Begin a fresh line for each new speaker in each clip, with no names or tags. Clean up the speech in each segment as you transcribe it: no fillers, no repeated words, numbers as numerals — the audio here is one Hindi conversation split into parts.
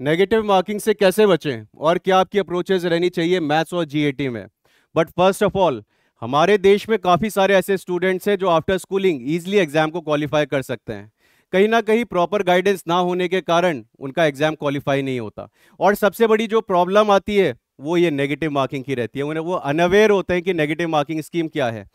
नेगेटिव मार्किंग से कैसे बचें और क्या आपकी अप्रोचेस रहनी चाहिए मैथ्स और जीएटी में। बट फर्स्ट ऑफ ऑल, हमारे देश में काफ़ी सारे ऐसे स्टूडेंट्स हैं जो आफ्टर स्कूलिंग ईजिली एग्जाम को क्वालिफाई कर सकते हैं। कहीं ना कहीं प्रॉपर गाइडेंस ना होने के कारण उनका एग्जाम क्वालिफाई नहीं होता। और सबसे बड़ी जो प्रॉब्लम आती है वो ये नेगेटिव मार्किंग की रहती है। उन्हें वो अनअवेयर होते हैं कि नेगेटिव मार्किंग स्कीम क्या है।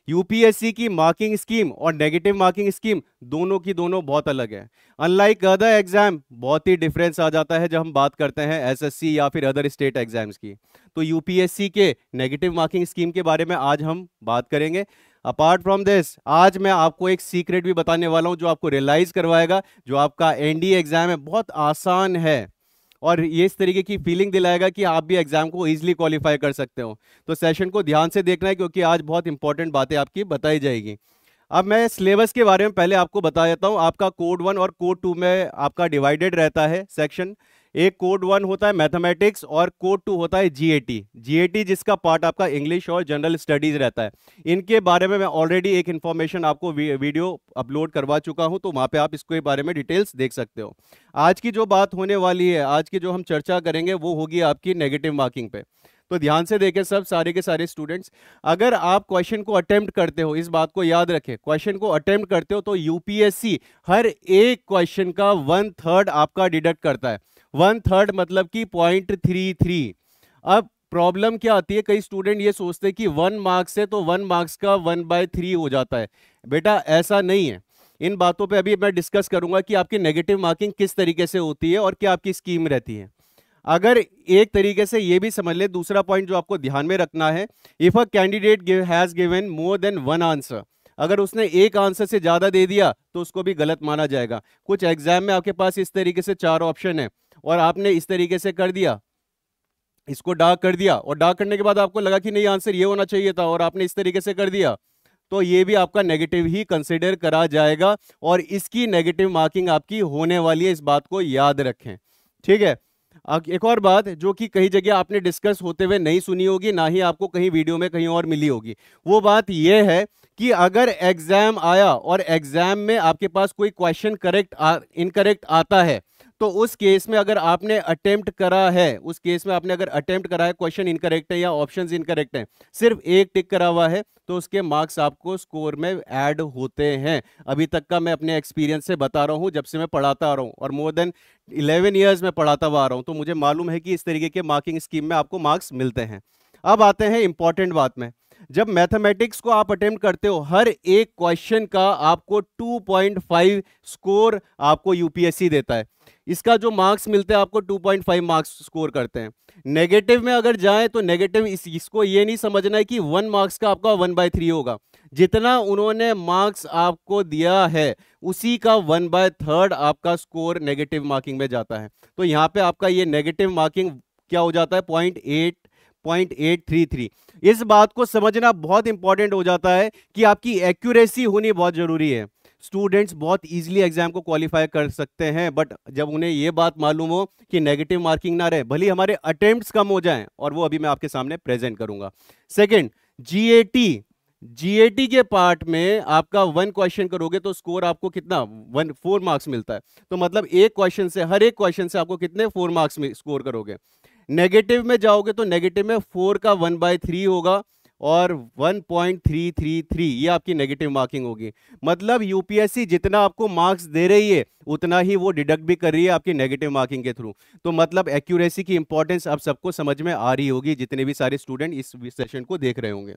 यूपीएससी की मार्किंग स्कीम और नेगेटिव मार्किंग स्कीम दोनों की दोनों बहुत अलग है। अनलाइक अदर एग्जाम बहुत ही डिफरेंस आ जाता है जब हम बात करते हैं एसएससी या फिर अदर स्टेट एग्जाम्स की। तो यूपीएससी के नेगेटिव मार्किंग स्कीम के बारे में आज हम बात करेंगे। अपार्ट फ्रॉम दिस, आज मैं आपको एक सीक्रेट भी बताने वाला हूं जो आपको रियलाइज करवाएगा जो आपका एनडीए एग्जाम है बहुत आसान है और ये इस तरीके की फीलिंग दिलाएगा कि आप भी एग्जाम को इजीली क्वालिफाई कर सकते हो। तो सेशन को ध्यान से देखना है क्योंकि आज बहुत इंपॉर्टेंट बातें आपकी बताई जाएगी। अब मैं सिलेबस के बारे में पहले आपको बता देता हूं। आपका कोड 1 और कोड 2 में आपका डिवाइडेड रहता है सेक्शन। एक कोड 1 होता है मैथमेटिक्स और कोड 2 होता है जीएटी। जीएटी जिसका पार्ट आपका इंग्लिश और जनरल स्टडीज रहता है। इनके बारे में मैं ऑलरेडी एक इन्फॉर्मेशन आपको वीडियो अपलोड करवा चुका हूं, तो वहां पे आप इसके बारे में डिटेल्स देख सकते हो। आज की जो बात होने वाली है, आज की जो हम चर्चा करेंगे वो होगी आपकी नेगेटिव मार्किंग पे। तो ध्यान से देखें सब सारे के सारे स्टूडेंट्स। अगर आप क्वेश्चन को अटेम्प्ट करते हो, इस बात को याद रखें, क्वेश्चन को अटेम्प्ट करते हो तो यूपीएससी हर एक क्वेश्चन का 1/3 आपका डिडक्ट करता है। 1/3 मतलब कि 0.33। अब प्रॉब्लम क्या आती है, कई स्टूडेंट ये सोचते हैं कि 1 मार्क्स है तो 1 मार्क्स का 1/3 हो जाता है। बेटा ऐसा नहीं है। इन बातों पे अभी मैं डिस्कस करूंगा कि आपकी नेगेटिव मार्किंग किस तरीके से होती है और क्या आपकी स्कीम रहती है। अगर एक तरीके से ये भी समझ ले, दूसरा पॉइंट जो आपको ध्यान में रखना है, if a candidate has given more than 1 answer, अगर उसने एक आंसर से ज्यादा दे दिया तो उसको भी गलत माना जाएगा। कुछ एग्जाम में आपके पास इस तरीके से 4 ऑप्शन है और आपने इस तरीके से कर दिया, इसको डार्क कर दिया और डार्क करने के बाद आपको लगा कि नहीं आंसर ये होना चाहिए था और आपने इस तरीके से कर दिया, तो ये भी आपका नेगेटिव ही कंसिडर करा जाएगा और इसकी नेगेटिव मार्किंग आपकी होने वाली है। इस बात को याद रखें, ठीक है। एक और बात जो कि कई जगह आपने डिस्कस होते हुए नहीं सुनी होगी, ना ही आपको कहीं वीडियो में कहीं और मिली होगी, वो बात यह है कि अगर एग्जाम आया और एग्जाम में आपके पास कोई क्वेश्चन इनकरेक्ट आता है तो उस केस में अगर आपने अटेम्प्ट करा है, उस केस में आपने अगर अटेम्प्ट करा है, क्वेश्चन इनकरेक्ट है या ऑप्शंस इनकरेक्ट हैं, सिर्फ एक टिक करा हुआ है, तो उसके मार्क्स आपको स्कोर में ऐड होते हैं। अभी तक का मैं अपने एक्सपीरियंस से बता रहा हूं, जब से मैं पढ़ाता आ रहा हूं और मोर देन 11 ईयर्स में पढ़ाता हुआ आ रहा हूं, तो मुझे मालूम है कि इस तरीके के मार्किंग स्कीम में आपको मार्क्स मिलते हैं। अब आते हैं इंपॉर्टेंट बात में। जब मैथमेटिक्स को आप अटेम्प्ट करते हो, हर एक क्वेश्चन का आपको 2.5 स्कोर आपको यूपीएससी देता है। इसका जो मार्क्स मिलते हैं आपको 2.5 मार्क्स स्कोर करते हैं। नेगेटिव में अगर जाएं तो नेगेटिव इसको ये नहीं समझना है कि 1 मार्क्स का आपका 1/3 होगा। जितना उन्होंने मार्क्स आपको दिया है उसी का 1/3 आपका स्कोर नेगेटिव मार्किंग में जाता है। तो यहां पे आपका ये नेगेटिव मार्किंग क्या हो जाता है, 0.833। इस बात को समझना बहुत इंपॉर्टेंट हो जाता है कि आपकी एक्यूरेसी होनी बहुत जरूरी है। स्टूडेंट्स बहुत इजीली एग्जाम को क्वालिफाई कर सकते हैं, बट जब उन्हें यह बात मालूम हो कि नेगेटिव मार्किंग ना रहे, भले हमारे अटेम्प्ट्स कम हो जाएं, और वो अभी मैं आपके सामने प्रेजेंट करूंगा। Second, GAT. जीएटी के पार्ट में आपका 1 क्वेश्चन करोगे तो स्कोर आपको कितना 4 मार्क्स मिलता है। तो मतलब एक क्वेश्चन से, हर एक क्वेश्चन से आपको कितने 4 मार्क्स में स्कोर करोगे। नेगेटिव में जाओगे तो नेगेटिव में 4 का 1/3 होगा और 1.333 ये आपकी नेगेटिव मार्किंग होगी। मतलब यूपीएससी जितना आपको मार्क्स दे रही है उतना ही वो डिडक्ट भी कर रही है आपकी नेगेटिव मार्किंग के थ्रू। तो मतलब एक्यूरेसी की इंपॉर्टेंस अब सबको समझ में आ रही होगी, जितने भी सारे स्टूडेंट इस सेशन को देख रहे होंगे।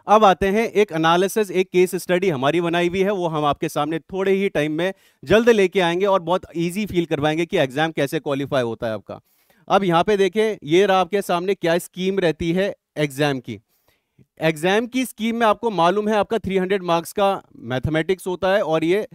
अब आते हैं एक एनालिसिस, एक केस स्टडी हमारी बनाई हुई है, वो हम आपके सामने थोड़े ही टाइम में जल्द लेके आएंगे और बहुत इजी फील करवाएंगे कि एग्जाम कैसे क्वालिफाई होता है आपका। अब यहाँ पे देखें, ये रहा आपके सामने क्या स्कीम रहती है एग्जाम की। एग्जाम की स्कीम में आपको मालूम है आपका 300 मार्क्स का मैथमेटिक्स होता है और ये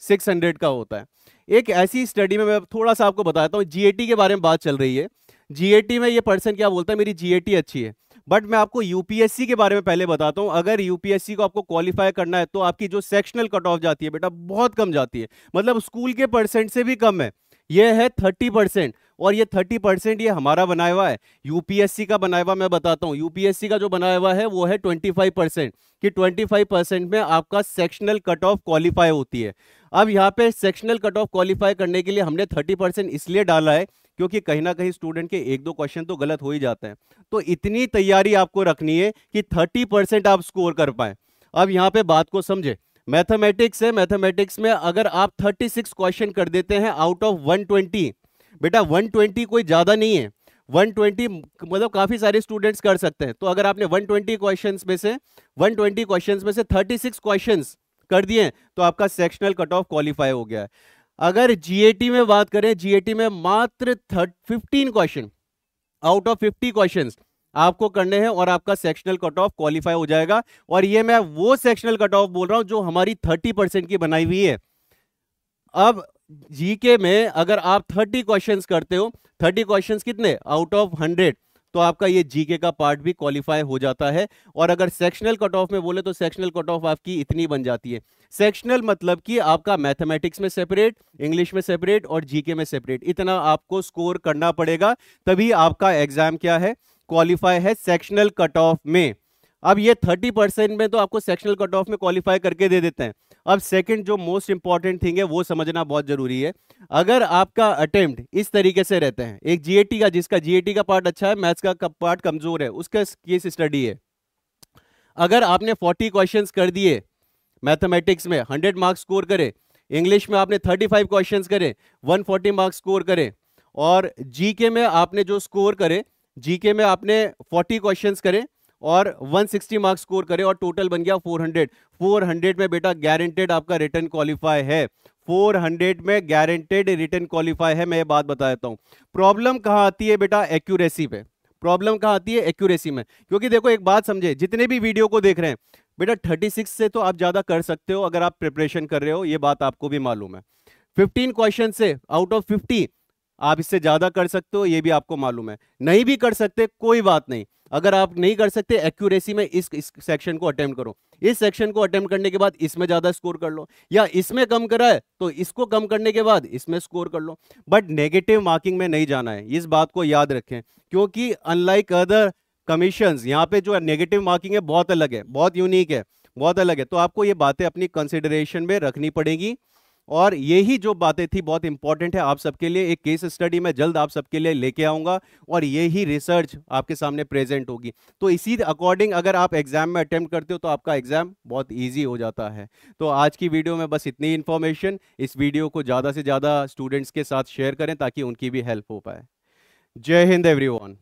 600 का होता है। एक ऐसी स्टडी में मैं थोड़ा सा आपको बताता हूँ, जीएटी के बारे में बात चल रही है। जीएटी में ये पर्सन क्या बोलता है, मेरी जीएटी अच्छी है, बट मैं आपको यूपीएससी के बारे में पहले बताता हूं। अगर यूपीएससी को आपको क्वालिफाई करना है तो आपकी जो सेक्शनल कट ऑफ जाती है बेटा बहुत कम जाती है, मतलब स्कूल के परसेंट से भी कम है। ये है 30%। और ये 30% ये हमारा बनाया हुआ है। यूपीएससी का बनाया हुआ मैं बताता हूं, यूपीएससी का जो बनाया हुआ है वो है 25%, कि 25% में आपका सेक्शनल कट ऑफ क्वालिफाई होती है। अब यहाँ पे सेक्शनल कट ऑफ क्वालिफाई करने के लिए हमने 30% इसलिए डाला है क्योंकि कहीं ना कहीं स्टूडेंट के एक दो क्वेश्चन तो गलत हो ही जाते हैं। तो इतनी तैयारी आपको रखनी है कि 30% आप स्कोर कर पाए। अब यहाँ पे बात को समझे, मैथमेटिक्स है, मैथमेटिक्स में अगर आप 36 क्वेश्चन कर देते हैं आउट ऑफ 120, बेटा 120 कोई ज्यादा नहीं है। 120 मतलब काफी सारे स्टूडेंट्स कर सकते हैं। तो अगर आपने 120 क्वेश्चंस में से 36 क्वेश्चंस कर दिए तो आपका सेक्शनल कट ऑफ क्वालिफाई हो गया है। अगर जीएटी में बात करें, जीएटी में मात्र 15 क्वेश्चन आउट ऑफ 50 क्वेश्चंस आपको करने हैं और आपका सेक्शनल कट ऑफ क्वालिफाई हो जाएगा। और ये मैं वो सेक्शनल कट ऑफ बोल रहा हूं जो हमारी 30% की बनाई हुई है। अब जीके में अगर आप 30 क्वेश्चंस करते हो, 30 क्वेश्चंस कितने आउट ऑफ 100, तो आपका ये जीके का पार्ट भी क्वालिफाई हो जाता है। और अगर सेक्शनल कट ऑफ में बोले तो सेक्शनल कट ऑफ आपकी इतनी बन जाती है। सेक्शनल मतलब कि आपका मैथमेटिक्स में सेपरेट, इंग्लिश में सेपरेट और जीके में सेपरेट, इतना आपको स्कोर करना पड़ेगा, तभी आपका एग्जाम क्या है, क्वालिफाई है सेक्शनल कट ऑफ में। अब ये 30% में तो आपको सेक्शनल कट ऑफ में क्वालिफाई करके दे देते हैं। अब सेकंड जो मोस्ट इंपॉर्टेंट थिंग है वो समझना बहुत जरूरी है। अगर आपका अटेम्प्ट इस तरीके से रहते हैं, एक जीएटी का, जिसका जीएटी का पार्ट अच्छा है, मैथ्स का पार्ट कमजोर है, उसका केस स्टडी है। अगर आपने 40 क्वेश्चंस कर दिए मैथमेटिक्स में, 100 मार्क्स स्कोर करे, इंग्लिश में आपने 35 क्वेश्चंस करे, 140 मार्क्स स्कोर करे, और जीके में आपने जो स्कोर करे, जीके में आपने 40 क्वेश्चंस करे और 160 मार्क्स स्कोर करे और टोटल बन गया 400। 400 में बेटा गारंटेड आपका रिटर्न क्वालिफाई है। 400 में गारंटेड रिटर्न क्वालिफाई है। मैं ये बात बता देता हूं। प्रॉब्लम कहां आती है बेटा, एक्यूरेसी पे। प्रॉब्लम कहां आती है, एक्यूरेसी में। क्योंकि देखो एक बात समझे, जितने भी वीडियो को देख रहे हैं बेटा, 36 से तो आप ज्यादा कर सकते हो अगर आप प्रिपरेशन कर रहे हो, ये बात आपको भी मालूम है। 15 क्वेश्चन से आउट ऑफ 50 आप इससे ज्यादा कर सकते हो, ये भी आपको मालूम है। नहीं भी कर सकते कोई बात नहीं, अगर आप नहीं कर सकते एक्यूरेसी में इस सेक्शन को अटेम्प्ट करो। इस सेक्शन को अटेम्प्ट करने के बाद इसमें ज्यादा स्कोर कर लो, या इसमें कम करा है तो इसको कम करने के बाद इसमें स्कोर कर लो। बट नेगेटिव मार्किंग में नहीं जाना है, इस बात को याद रखें। क्योंकि अनलाइक अदर कमीशंस, यहाँ पे जो नेगेटिव मार्किंग है बहुत अलग है, बहुत यूनिक है, बहुत अलग है। तो आपको ये बातें अपनी कंसिडरेशन में रखनी पड़ेगी। और यही जो बातें थी बहुत इंपॉर्टेंट है आप सबके लिए। एक केस स्टडी मैं जल्द आप सबके लिए लेके आऊंगा और यही रिसर्च आपके सामने प्रेजेंट होगी। तो इसी अकॉर्डिंग अगर आप एग्जाम में अटेम्प्ट करते हो तो आपका एग्जाम बहुत इजी हो जाता है। तो आज की वीडियो में बस इतनी इंफॉर्मेशन। इस वीडियो को ज़्यादा से ज़्यादा स्टूडेंट्स के साथ शेयर करें ताकि उनकी भी हेल्प हो पाए। जय हिंद एवरीवन।